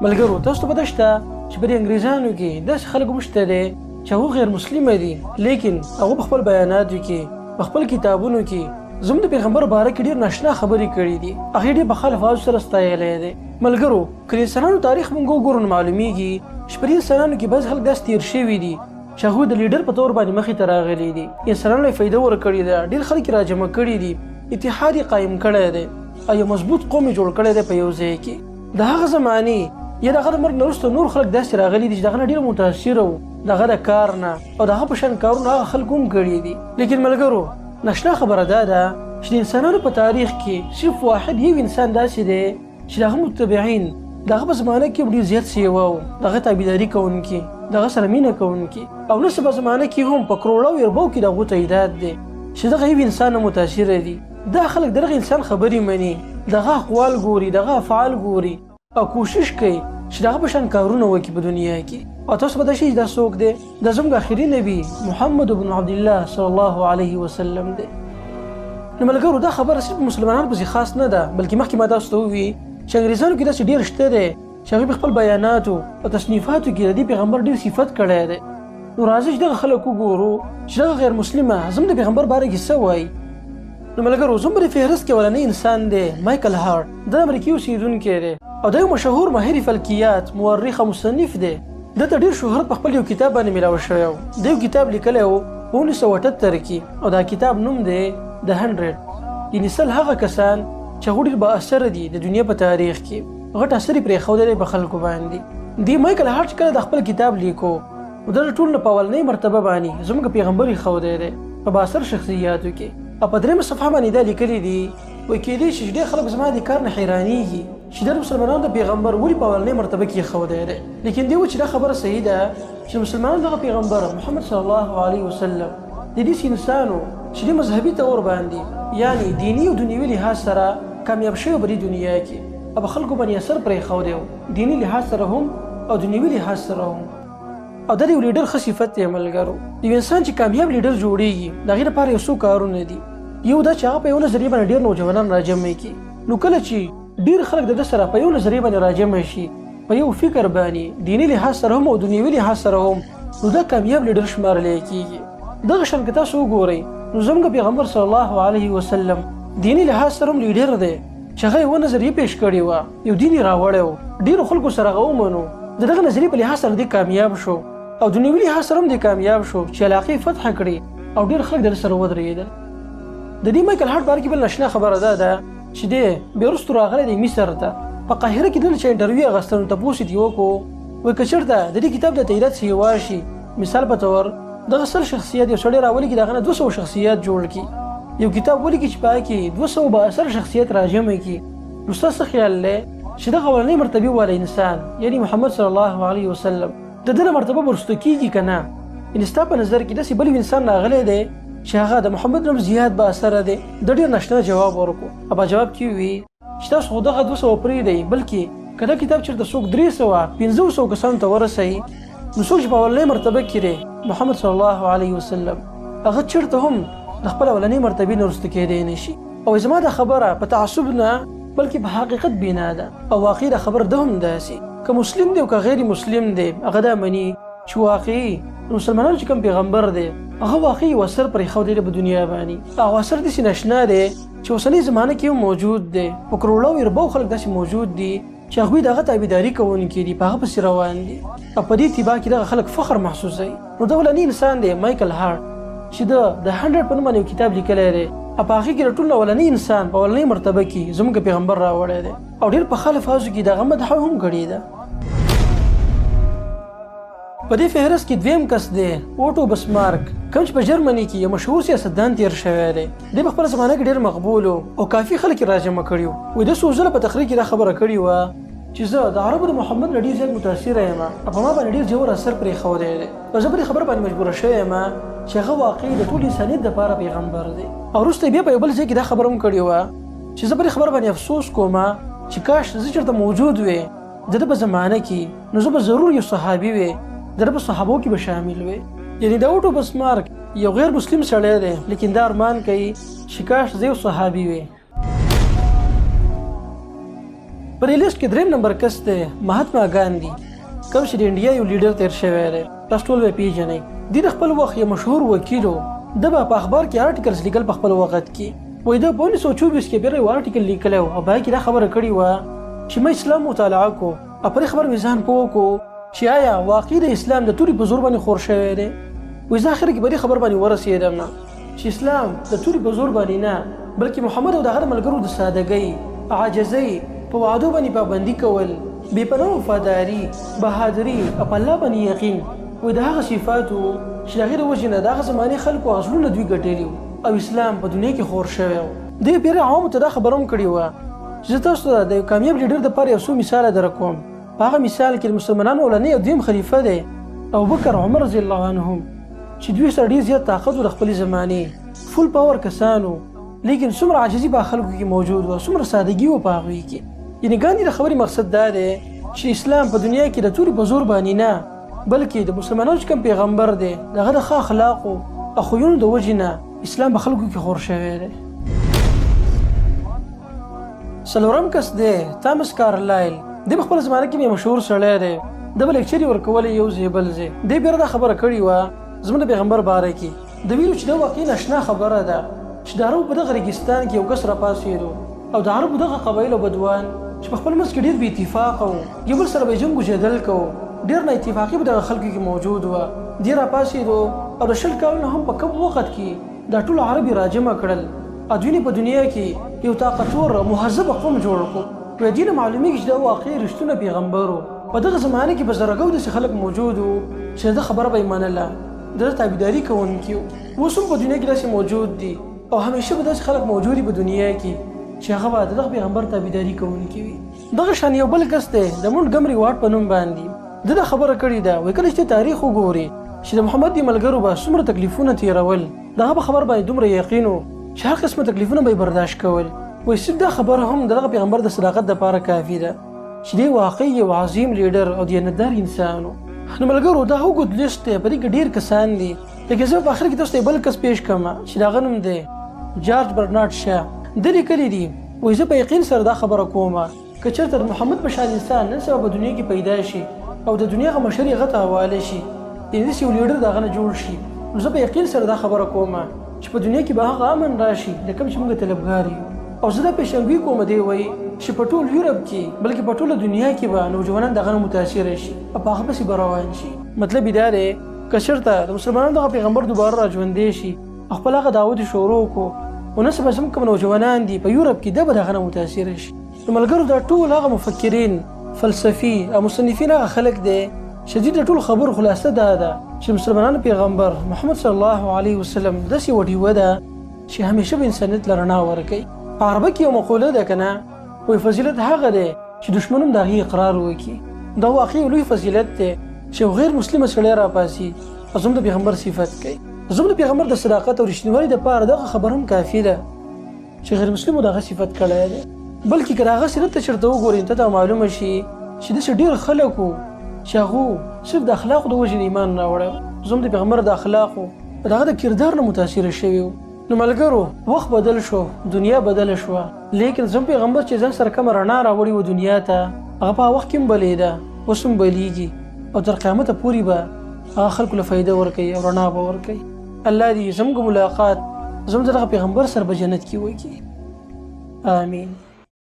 ملګرو تاسو ته پته شته چې په انګریزانو کې داسې خلک هم شته دی چې هغه غیر مسلمه دي لیکن هغه په خپل بیاناتو کې په خپل کتابونو کې زموږ د پیغمبر باره کې ډېر ناشنا خبرې کړي دي هغې ډېر په خلفاظو سره ستایلی دی ملګرو که د انسانانو تاریخ موږ وګورو نو معلومیږي چې په دې انسانانو کې بعضې خلک داسې تېر شوي دي چې هغوی د لیډر په طور باندې مخې ته راغلي دي انسانانو یې فایده ورکړې ده ډېر خلک یې راجمع کړي دي اتحاد یې قایم کړی دی او یو مضبوط قوم یې جوړ کړی دی په یو ځای کې د هغه زمانې یا د هغه د مرګ نه وروسته نور خلک داسې راغلي دي چې د هغه نه ډېر متاثره وو د هغه د کار نه او د هغه په شان کارونه هغه خلکو هم کړي دي لیکن ملګرو ناشنا خبره دا ده چې د انسانانو په تاریخ کې صرف واحد یو انسان داسې دی چې د هغه متبعین د هغه په زمانه کې ډېر زیات سیوا وو د هغه تابعداري کوونکي د هغه سره مینه کوونکي او نسه په زمانه کې هم په کروړو اربو کې د هغو تعداد دی چې دغه یو انسان نه متاثره دي دا خلک دغه انسان خبرې مني دغه اقوال ګوري دغه افعال ګوري او کوشش کوي چې دغه په شان کارونه وکړي په دنیا کې او تاسو به دا شي دا څوک دی دا زموږ آخري نبي محمد بن عبد الله صلی الله علیه وسلم دی نو ملګرو دا خبره صرف مسلمانانو پسې خاص نه ده بلکې مخکې ما تاسو ته ووي چې انګریزانو کې داسې ډېر شته دی چې هغوی په خپل بیاناتو او تصنیفاتو کې د دې پیغمبر ډېر صفت کړی دی نو راځئ چې دغه خلک وګورو چې دغه غیر مسلمه زموږ د پیغمبر باره کې څه وایي نو ملګرو زموږ د فهرست کې اولنی انسان دی مایکل هارت د امریکې اوسېدونکی دی او دا یو مشهور ماهر فلکیات مورخ او مصنف دی دته ډېر شهرت په خپل یو کتاب باندې میلاو شوی و د یو کتاب لیکلی و په 1978 کې او دا کتاب نوم دی د 100 یعنې سل هغه کسان چې هغوی ډېر بااثره دي د دنیا په تاریخ کې غټ اثر یې پرېښودلی په خلکو باندې دې مایکل هارت چې کله د خپل کتاب لیکو نو دغه ټول نه په اولنۍ مرتبه باندې زموږ پیغمبر ایښودی دی په بااثر شخصیاتو کې او په درېیمه صفحه باندې دا لیکلي دي وایي کیدای شي چې ډېر خلک زما د کار نه حیرانېږي چې د مسلمانانو د پیغمبر ولې په اولنۍ مرتبه کې ایښودی دی لیکن دی وایي چې دا خبره صحیح ده چې مسلمانانو دغه پیغمبر محمد صلی الله علیه وسلم د دې انسانو چې د مذهبي طور باندې یعنی دیني او دنیوي لحاظ سره کامیاب شوی په دې دنیا کې او په خلکو باندې اثر پرېښودی و دیني لحاظ سره هم او دنیوي لحاظ سره هم او دا د یو لیډر ښه صفت دی ملګرو یو انسان چې کامیاب لیډر جوړیږي د هغې لپاره یو څو کارونه دي یو دا چې هغه په یو نظریه باندې ډېر نوجوانان راجمع کړي نو کله چې ډېر خلک د ده سره په یو نظریه باندې راجمع شي په یو فکر باندې دیني لحاظ سره هم او دنیوي لحاظ سره هم نو دا کامیاب لیډر شمارلی کېږي دغه شان که تاسو وګورئ نو زموږ پیغمبر صلی الله علیه وسلم دیني لحاظ سره هم لیډر دی چې هغه یوه نظریه پیش کړې وه یو دین یې راوړی و ډېرو خلکو سره هغه ومنو د دغه نظریې په لحاظ سره دی کامیاب شو او دنیوي لحاظ سره هم دی کامیاب شو چې علاقې فتح کړي او ډېر خلک د ده سره ودرېدل د دې مایکل هارت باره کې بل ناشنا خبره دا ده چې دی بیا وروستو راغلی دی مصر ته په قاهره کې دلته چې انټرویو یې اخیسته نو تپوس یې وکړو وایي که چېرته د دې کتاب د تعداد سیوا شي مثال په طور دغه 100 شخصیت یو سړی راولي چې د هغه نه 200 شخصیت جوړ کړي یو کتاب ولیکي چې په هغه کې 200 بااثر شخصیت راجمع کړي نو ستاسو څه خیال دی چې دغه اولنۍ مرتبې والا انسان یعنی محمد صلی الله علیه وسلم د ده نه مرتبه وروسته کېږي که نه یعنې ستا په نظر کې داسې بل انسان راغلی دی چې هغه د محمد نوم زیات بااثره دی ده ډېر ناشنا جواب ورکړو او په جواب کې وویل چې تاسو خو دغه 200 پرېږدئ بلکې که دا کتاب چېرته څوک 300 500 کسانو ته ورسوي نو څوک چې په اولنۍ مرتبه کې دی محمد صلی الله علیه وسلم هغه چېرته هم د خپل اولنۍ مرتبې نه وروسته کېدی نه شي او زما دا خبره په تعصب نه بلکې په حقیقت بنا ده او واقعي دا خبر ده هم داسې که مسلم دی او که غیر مسلم دی هغه دا مني چې واقعي د مسلمانانو چې کوم پیغمبر دی هغه واقعي یو اثر پرېښودی دی په دنیا باندې او اثر داسې ناشنا دی چې اوسنۍ زمانه کې هم موجود دی په کروړو اربو خلک داسې موجود دي چې هغوی د هغه تابعداري کوونکي دي په هغه پسې روان دي او په دې اتباع کې دغه خلک فخر محسوسوي نو دا اولنی انسان دی مایکل هارت چې د 100 په نوم باندې یو کتاب لیکلی دی او په هغې کې د ټول اولنی انسان په اولنۍ مرتبه کې زموږ پیغمبر راوړی دی او ډېر په ښه الفاظو کې د هغه مدح هم کړې ده په دې فهرست کې دویم کس دی اوټو بسمارک کوم چې په جرمني کې یو مشهور سیاستدان تېر شوی دی دی په خپله زمانه کې ډېر مقبول او کافي خلک یې راجمع کړي وو وایي ده څو ځله په تقریر کې دا خبره کړې وه چې زه د عربو د محمد نه ډېر زیات متاثره یم او په ما باندې ډېر ژور اثر پرېښودی دی او زه په دې خبره باندې مجبوره شوی یم چې هغه واقعي د ټول انسانیت دپاره پیغمبر دی او وروسته بیا په یو بل ځای کې دا خبره هم کړې وه چې زه په دې خبره باندې افسوس کوم چې کاش زه چېرته موجود وې د ده په زمانه کې نو زه به ضرور یو صحابي وې د ده په صحابو کې به شامل وې یعنې دا اوټو بسمارک یو غیر مسلم سړی دی لیکن دا ارمان کوي چې کاش زه یو صحابي وې په دې لیست کې دریم نمبر کس دی مهاتما ګاندي، کوم چې د انډیا یو لیډر تیر شوی دی، تاسو ټول به پیژنئ. د خپل وخت یو مشهور وکیل و. د به په اخبار کې آرټیکلز لیکل په خپل وخت کې. وایي د 1924 کې بیا یو آرټیکل لیکلی و او په هغې کې دا خبره کړې وه چې ما اسلام مطالعه کو او په دې خبره مې ځان پوه کو چې آیا واقعي د اسلام د تورې په زور باندې خور شوی دی. وایي زه اخر کې په دې خبر باندې ورسېدم چې اسلام د تورې په زور باندې نه، بلکې محمد او د هغه ملګرو د سادګۍ، عاجزۍ، په وعدو باندې پابندي کول، بې پناه وفاداري، بهادري او په الله باندې یقین، وایي د هغه صفاتو چې د هغې د وجې نه د هغه زمانې خلکو هغه زړونه دوی ګټلي او اسلام په دنیا کې خور شوی و. دوی پیرې عوامو ته دا خبره هم کړې وه چې زه تاسو ته د یو کامیاب لیډر دپاره یو څو مثاله در کوم. په هغه مثال کې د مسلمانانو اولنی او دویم خلیفه دی ابوبکر عمر رضی الله عنهم چې دوی سره ډېر زیات طاقت و د خپلې زمانې، فول پاور کسانو، لیکن څومره عاجزي په خلکو کې موجود وه، څومره سادګي وه په هغوی کې. یعنې ګاندي د خبرې مقصد دا دی چې اسلام په دنیا کې د تورې په زور باندې نه، بلکې د مسلمانانو چې کوم پیغمبر دی د هغه د ښه اخلاقو او خویونو د وجې نه اسلام په خلکو کې خور شوی دی. څلورم کس دی تامس کارلایل. دی په خپله زمانه کې یو مشهور سړی دی. د به لیکچر یې ورکولی یو ځای بل ځای. دی بیا دا خبره کړې وه زموږ د پیغمبر باره کې. د ویلو چې دا واقعي ناشنا خبره ده چې د عربو په دغه ریګستان کې یو کس راپاڅېدو او د عربو دغه قبایلو بدوان چې په خپل منځ کې ډېر بې اتفاقه وو، یو بل سره به یې جنګ و جدل کوو، ډېر نه اتفاقي په دغه خلکو کې موجود وه. دی راپاڅېدو او د 20 کالو نه هم په کم وخت کې دا ټول عرب یې راجمع کړل او دوی په دنیا کې یو طاقتور او مهذبه قوم جوړ کړو. وایي دې نه معلومېږي چې دا واقعي رښتونه پیغمبر و. په دغه زمانه کې په زرګو داسې خلک موجود وو چې د ده خبره به یې منله، د ده تابعداري کوونکي وو. اوس هم په دنیا کې داسې موجود دي او همیشه به داسې خلک موجود دي په دنیا کې چې هغه به د دغه پیغمبر تابعداري کوونکي وي. دغه شان یو بل کس دی د مونټګمري واټ په نوم باندې. ده دا خبره کړې ده، وایي کله چې تاریخ وګوري چې د محمد د ملګرو به څومره تکلیفونه تېرول، د هغه په خبر باندې دومره یقین و چې هر قسمه تکلیفونه به یې برداشت کول. وایي صرف دا خبره هم د دغه پیغمبر د صداقت دپاره کافي ده چې دی واقعي یو عظیم لیډر او دیانتدار انسان و. نو ملګرو دا اوږد لیست دی، په دې کې ډېر کسان دي، لکه زه په آخر کې تاسو ته بل کس پیش کړم چې د هغه نوم دی جارج برنارد شا. ده لیکلي دي وایي زه په یقین سره دا خبره کوم که چېرته د محمد په شان انسان نن سبا په دنیا کې پیدا شي او د دنیا هغه مشر یې هغه ته حواله شي، یعنې داسې یو لیډر د هغه نه جوړ شي، نو زه په یقین سره دا خبره کوم چې په دنیا کې به هغه امن راشي د کوم چې موږ طلبګار یو. او زه دا پیشنګوي کوم دی وایي چې په ټول یورپ کې بلکې په ټوله دنیا کې به نوجوانان د هغه نه متاثره شي او په هغه پسې به روان شي. مطلب یې دا دی که چېرته د مسلمانانو دغه پیغمبر دوباره را ژوندی شي او خپل هغه دعوت یې شروع کړو او نن سبا زموږ کوم نوجوانان دي په یورپ کې دا به د هغه نه متاثره شي. نو ملګرو دا ټول هغه مفکرین، فلسفي او مصنفین هغه خلک دی چې دوی د ټولو خبرو خلاصه دا ده چې مسلمانانو پیغمبر محمد صلی الله علیه وسلم داسې یوه ډیوه ده چې همیشه به انسانیت له رڼا ورکوي. په عربه کې یو مقوله ده که نه، وایي فضیلت هغه دی چې دښمن هم د هغې اقرار وکړي. دا واقعي لوی فضیلت دی چې یو غیر مسلمه سړی راپاڅي او زموږ د پیغمبر صفت کوي. زموږ د پیغمبر د صداقت او رښتینولۍ دپاره دغه خبر هم کافي ده چې غیر مسلمو دغه صفت کړی دی. بلکې که د هغه سیرت ته چېرته وګورئ ته ته معلومه شي چې داسې ډېر خلک وو چې هغو صرف د اخلاقو د وجې نه ایمان راوړی، زموږ د پیغمبر د اخلاقو د هغه د کردار نه متاثره شوي وو. نو ملګرو وخت بدل شو، دنیا بدله شوه، لیکن زموږ پیغمبر چې ځان سره کومه رڼا راوړې وه دنیا ته هغه په هغه وخت کې هم بلېده، اوس هم بلیږي او تر قیامته پورې به هغه خلکو له فایده ورکوي او رڼا به ورکوي. الله دې زموږ ملاقات زموږ د دغه پیغمبر سره په جنت کې وکړي. آمین.